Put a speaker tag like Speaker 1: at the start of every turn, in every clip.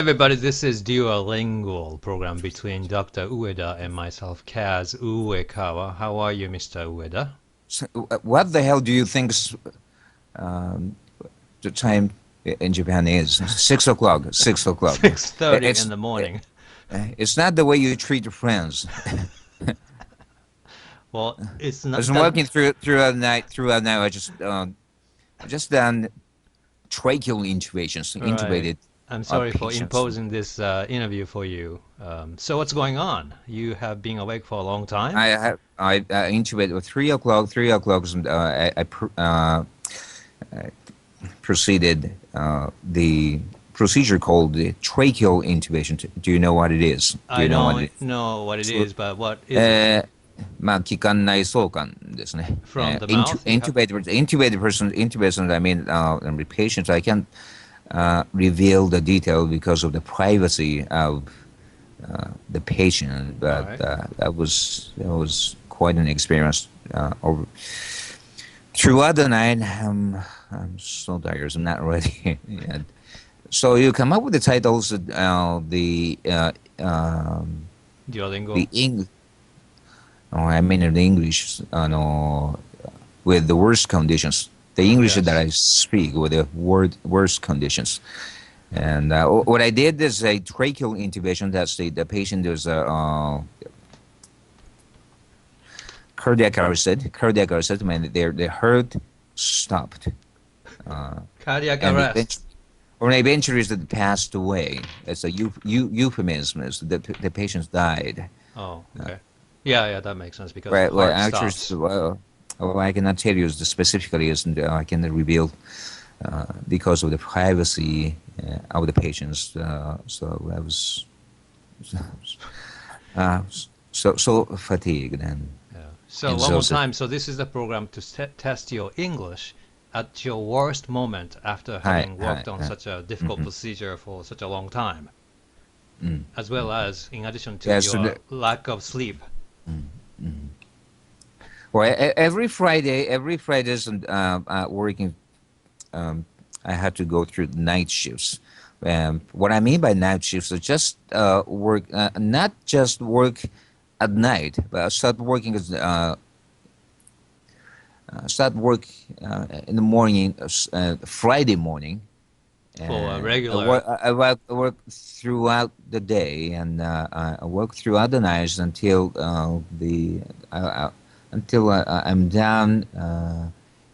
Speaker 1: Everybody, this is Duolingual program between Dr. Ueda and myself, Kaz Uekawa. How are you, Mr. Ueda?
Speaker 2: So, what the hell do you think um, the time in Japan is? 6 o'clock. 6 o'clock.
Speaker 1: 6:30
Speaker 2: It's
Speaker 1: in the morning.
Speaker 2: it's not the way you treat your friends.
Speaker 1: Well, it's
Speaker 2: I
Speaker 1: not
Speaker 2: was
Speaker 1: that,
Speaker 2: working throughout the night. Throughout the night, I just done tracheal intubations,
Speaker 1: right.
Speaker 2: intubated
Speaker 1: I'm sorry for
Speaker 2: patients.
Speaker 1: imposing this interview for you. So what's going on? You have been awake for a long time?
Speaker 2: I intubated at 3 o'clock. 3 o'clock. I proceeded the procedure called the tracheal intubation. Do you know what it is? Do
Speaker 1: I
Speaker 2: you know what
Speaker 1: don't
Speaker 2: it
Speaker 1: know what it
Speaker 2: is?
Speaker 1: is, but what is it?
Speaker 2: まあ、気管内相関ですね。
Speaker 1: From the mouth? You have...
Speaker 2: intubated person, I mean, the patients, I can't reveal the detail because of the privacy of the patient,
Speaker 1: All
Speaker 2: but
Speaker 1: right.
Speaker 2: that was quite an experience. Throughout the night, I'm so tired, I'm not ready yet. So you come up with the titles,
Speaker 1: Duolingo.
Speaker 2: the English. Oh, I mean in English, with the worst conditions. The English that
Speaker 1: Yes.
Speaker 2: I speak with the worst conditions. And what I did is a tracheal intubation. That's the patient was cardiac arrest. Cardiac arrest. I mean, their heart stopped,
Speaker 1: Cardiac
Speaker 2: and
Speaker 1: arrest.
Speaker 2: eventually they passed away. It's a euphemism. Is the patients died.
Speaker 1: Oh, okay. Yeah, that makes sense because the
Speaker 2: Well,
Speaker 1: heart
Speaker 2: actually,
Speaker 1: stops.
Speaker 2: I cannot tell you specifically, isn't I can reveal because of the privacy of the patients. So I was uh, so fatigued
Speaker 1: Yeah. So
Speaker 2: and
Speaker 1: one more
Speaker 2: so
Speaker 1: time. So this is the program to test your English at your worst moment after having
Speaker 2: hi,
Speaker 1: worked on such a difficult
Speaker 2: mhm,
Speaker 1: procedure for such a long time,
Speaker 2: mm,
Speaker 1: as well as in addition to
Speaker 2: yeah. So
Speaker 1: your lack of sleep.
Speaker 2: mm, mm. Well, every Fridays and working, um, I had to go through night shifts. What I mean by night shifts is just work, not just work at night, but I start work in the morning, Friday morning,
Speaker 1: For a
Speaker 2: and
Speaker 1: regular,
Speaker 2: I work throughout the day, and I work throughout the nights until I'm down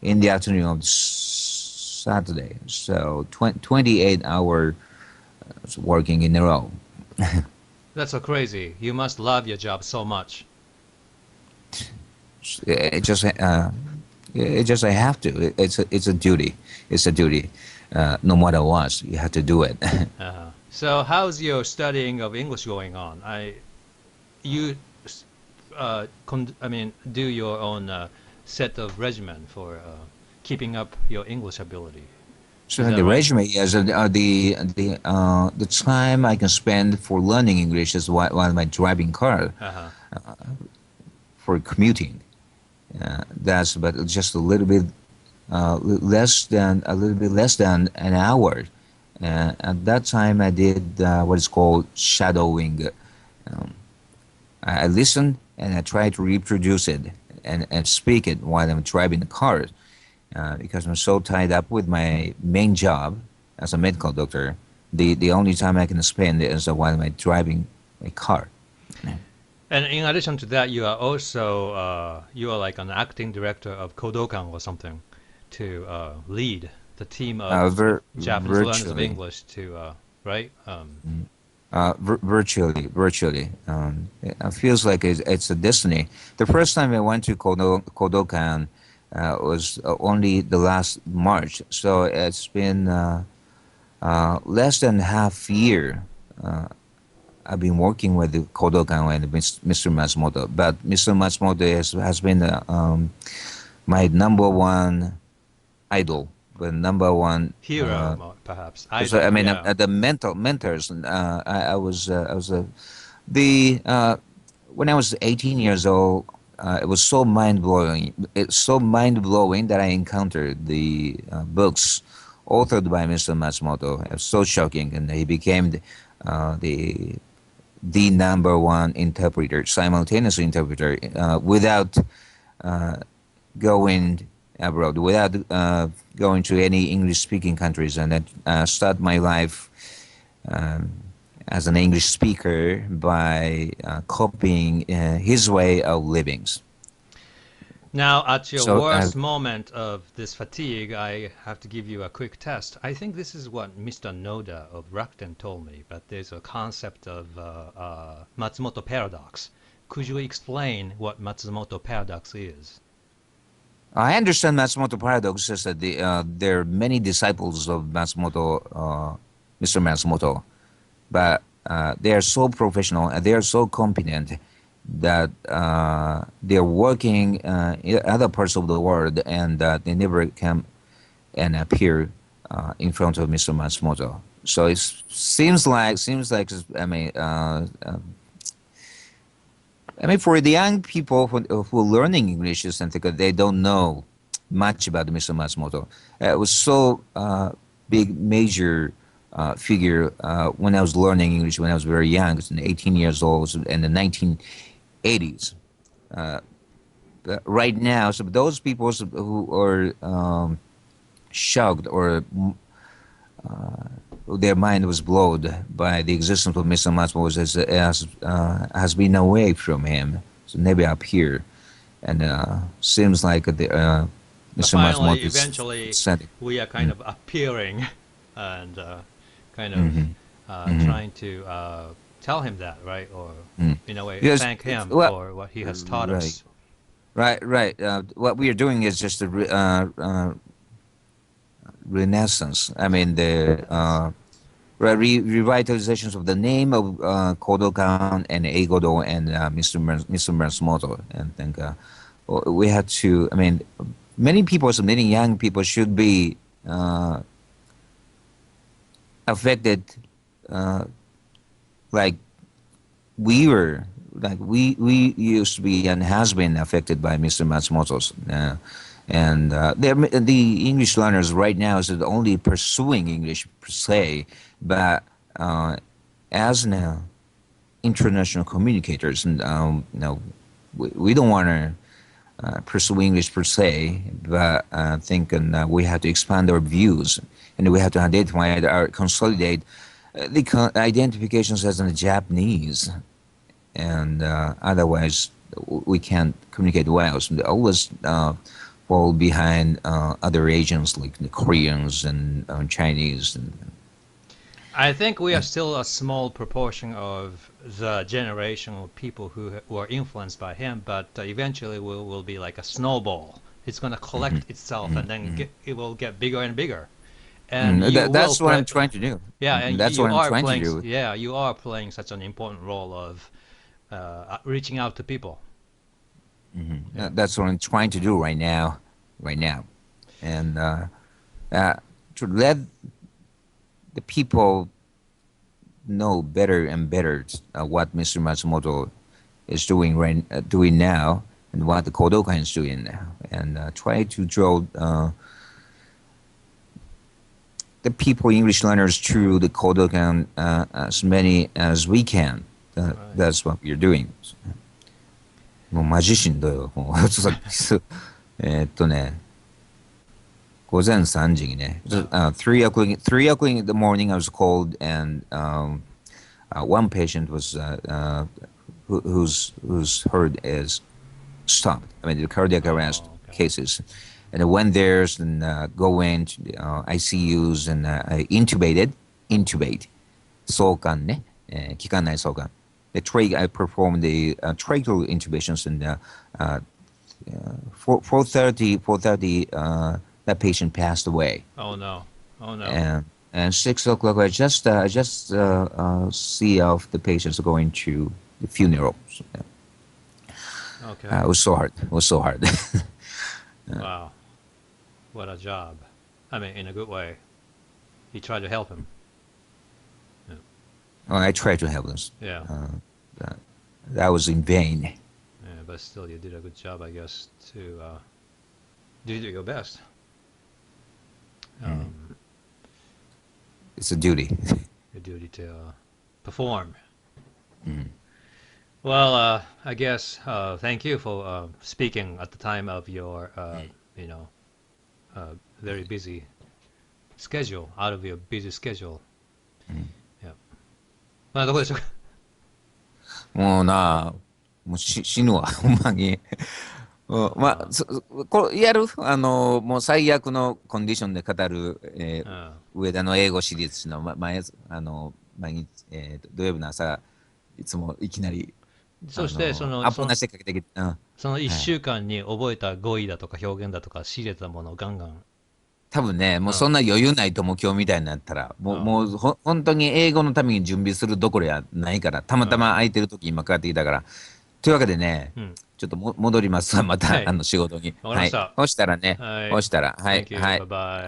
Speaker 2: in the afternoon of Saturday. So 28 hours working in a row.
Speaker 1: that's so crazy. You must love your job so much.
Speaker 2: It just I have to. It's a duty. It's a duty. No matter what, you have to do it.
Speaker 1: So how's your studying of English going on? You, I mean, do your own set of regimen for keeping up your English ability. Is
Speaker 2: So
Speaker 1: that
Speaker 2: the
Speaker 1: right?
Speaker 2: resume is the time I can spend for learning English is while I'm driving car
Speaker 1: Uh-huh.
Speaker 2: for commuting. That's but just a little bit less than an hour. At that time, I did what is called shadowing. Um, I listen and I try to reproduce it and speak it while I'm driving the car because I'm so tied up with my main job as a medical doctor. The only time I can spend is while I'm driving my car.
Speaker 1: And in addition to that, you are also you are like an acting director of Kodokan or something to lead the team of Japanese learners of
Speaker 2: Virtually.
Speaker 1: English to right?
Speaker 2: Virtually. It feels like it's a destiny. The first time I went to Kodokan was only the last March, so it's been less than half year. I've been working with the Kodokan and Mr. Matsumoto, but Mr. Matsumoto has been my number one idol, the number one.
Speaker 1: Hero, perhaps
Speaker 2: So I
Speaker 1: idol.
Speaker 2: mean,
Speaker 1: Yeah.
Speaker 2: the mental mentors. I was the when I was 18 years old. It was so mind blowing. It's so mind blowing that I encountered the books authored by Mr. Matsumoto. It was so shocking, and he became the number one interpreter, simultaneous interpreter, without going abroad, without going to any English-speaking countries, and then start my life as an English speaker by copying his way of living.
Speaker 1: Now, at your
Speaker 2: So,
Speaker 1: worst moment of this fatigue, I have to give you a quick test. I think this is what Mr. Noda of Rakuten told me, but there's a concept of Matsumoto paradox. Could you explain what Matsumoto paradox is?
Speaker 2: I understand Matsumoto paradox is that there are many disciples of Matsumoto, Mr. Matsumoto, but they are so professional and they are so competent that they're working in other parts of the world, and they never come and appear in front of Mr. Matsumoto. So it seems like for the young people who are learning English, is something that they don't know much about Mr. Matsumoto. It was so big, major figure when I was learning English when I was very young, 18 years old, in the 1980s. But right now, so those people who are shocked or their mind was blown by the existence of Mr. Matsumoto has been away from him, so never appear, and seems like Mr.
Speaker 1: Finally,
Speaker 2: Matsumoto
Speaker 1: eventually, we are kind of appearing and kind of trying to tell him that, right? Or in a way,
Speaker 2: Yes,
Speaker 1: thank him
Speaker 2: well,
Speaker 1: for what he has taught
Speaker 2: right.
Speaker 1: us.
Speaker 2: Right. What we are doing is just a renaissance. I mean, the revitalizations of the name of Kodokan and Eigodo and Mr. Matsumoto. And I think we had to, I mean, many people, so many young people should be affected like we were, like we used to be and has been affected by Mr. Matsumoto's. And the English learners right now is only pursuing English per se, but as now international communicators, and we don't want to pursue English per se, but I think we have to expand our views, and we have to identify or consolidate the identifications as in Japanese, and otherwise we can't communicate well. So they always fall behind other Asians like the Koreans and Chinese.
Speaker 1: I think we are still a small proportion of the generation of people who were influenced by him, but eventually will be like a snowball. It's going to collect itself, and then it will get bigger and bigger. And
Speaker 2: That's what I'm trying to do.
Speaker 1: Yeah, and
Speaker 2: that's
Speaker 1: you
Speaker 2: what I'm
Speaker 1: are
Speaker 2: trying
Speaker 1: playing.
Speaker 2: to do.
Speaker 1: Yeah, you are playing such an important role of reaching out to people.
Speaker 2: That's what I'm trying to do right now, and to let the people know better and better what Mr. Matsumoto is doing now, and what the Kodokan is doing now, and try to draw the people, English learners, through the Kodokan as many as we can. That's what we're doing. もうマジシンだよ。もう午前3時にね、3 o'clock in the morning I was called, and one patient was whose heart is stopped. I mean, the cardiac arrest cases. And I went there and go into the ICUs and I intubate 送管ね、気管内送管。I performed the tracheal intubations, and 4:30 that patient passed away.
Speaker 1: Oh no!
Speaker 2: And 6 o'clock I just see of the patients going to the funeral.
Speaker 1: Okay.
Speaker 2: It was so hard.
Speaker 1: Wow, what a job! I mean, in a good way. He tried to help him.
Speaker 2: Oh, I tried to help them.
Speaker 1: Yeah.
Speaker 2: That was in vain.
Speaker 1: Yeah, but still, you did a good job, I guess. You did your best.
Speaker 2: it's a duty.
Speaker 1: Your duty to perform.
Speaker 2: Mm.
Speaker 1: Well, I guess thank you for speaking at the time of your, very busy schedule, out of your busy schedule. Yeah. まあどこでしょうか。
Speaker 2: もうな、もう死ぬわ、ほんまに。まあ、これやるもう最悪のコンディションで語る、上田の英語シリーズの、毎日、土曜日の朝、いつもいきなり、
Speaker 1: そしてその
Speaker 2: アポなしでかけてきて、
Speaker 1: その1週間に覚えた語彙だとか表現だとか仕入れたものをガンガン。
Speaker 2: 多分ね、もうそんな余裕ないと思う、今日みたいになったら、もう本当に英語のために準備するどころやないから、たまたま空いてる時今帰ってきたから。というわけでね、ちょっと戻りますわ、また、仕事に。
Speaker 1: わかりました。
Speaker 2: そしたらね、
Speaker 1: はい。
Speaker 2: そしたら、はい、
Speaker 1: Thank you.
Speaker 2: はい。
Speaker 1: Bye bye.